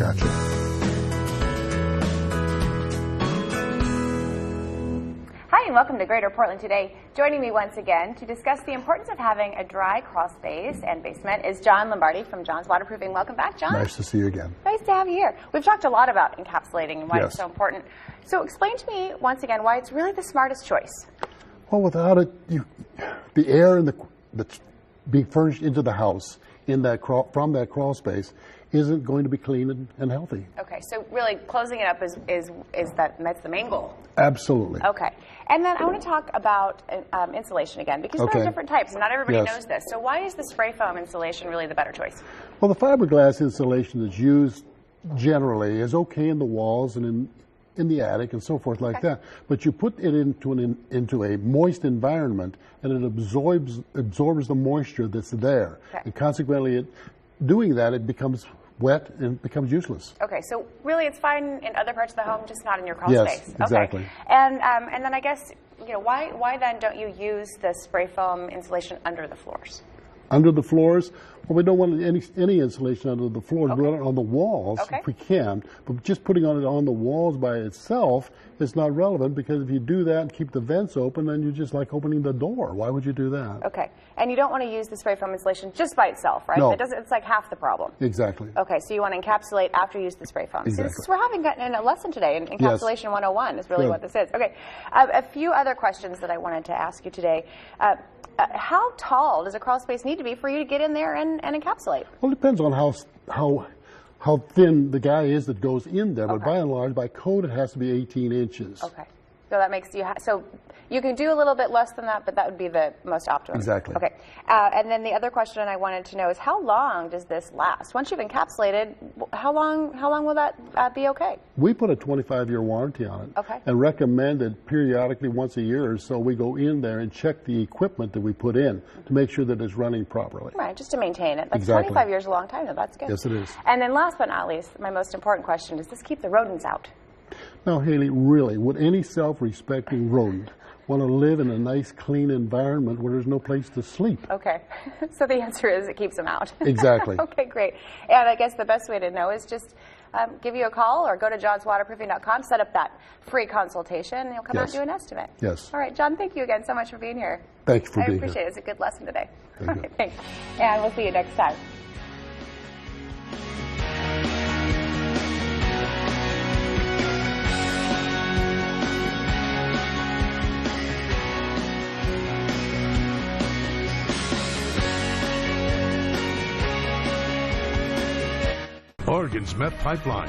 Gotcha. Hi, and welcome to Greater Portland Today. Joining me once again to discuss the importance of having a dry crawl space and basement is John Lombardi from John's Waterproofing. Welcome back, John. Nice to see you again. Nice to have you here. We've talked a lot about encapsulating and why Yes. it's so important. So explain to me once again why it's really the smartest choice. Well, without it, the air that's being furnished into the house from that crawl space isn't going to be clean and healthy. Okay, so really closing it up that's the main goal. Absolutely. Okay, and then I want to talk about insulation again, because there are different types and not everybody Yes. knows this. So why is the spray foam insulation really the better choice? Well, the fiberglass insulation that's used generally is okay in the walls and in the attic and so forth like that. But you put it into a moist environment and it absorbs the moisture that's there. Okay. And consequently, doing that, it becomes wet and becomes useless. Okay, so really it's fine in other parts of the home, just not in your crawl Yes, space. exactly. Okay. And then I guess, why then don't you use the spray foam insulation under the floors? Under the floors, well, we don't want any insulation under the floors. We want it on the walls if we can. But just putting it on the walls by itself is not relevant, because if you do that and keep the vents open, then you're just like opening the door. Why would you do that? Okay. And you don't want to use the spray foam insulation just by itself, right? No. It's like half the problem. Exactly. Okay, so you want to encapsulate after you use the spray foam. Exactly. So we're having gotten a lesson today, and Encapsulation 101 is really what this is. Okay, a few other questions that I wanted to ask you today. How tall does a crawl space need to be for you to get in there and encapsulate? Well, it depends on how thin the guy is that goes in there. But by and large, by code, it has to be 18 inches. Okay. So that makes so you can do a little bit less than that, but that would be the most optimum. Exactly. Okay. And then the other question I wanted to know is, how long does this last? Once you've encapsulated, how long will that be okay? We put a 25-year warranty on it. Okay. And recommend it periodically once a year or so. We go in there and check the equipment that we put in to make sure that it's running properly. Right, just to maintain it. Like Exactly. 25 years is a long time, though. That's good. Yes, it is. And then last but not least, my most important question, does this keep the rodents out? Now, Haley, really, would any self-respecting rodent want to live in a nice, clean environment where there's no place to sleep? Okay. So the answer is it keeps them out. Exactly. Okay, great. And I guess the best way to know is just give you a call or go to johnswaterproofing.com, set up that free consultation, and you'll come out and do an estimate. Yes. All right, John, thank you again so much for being here. Thank you for being here. I appreciate it. It's a good lesson today. Very All good. right, thanks. And we'll see you next time. Oregon's Met Pipeline,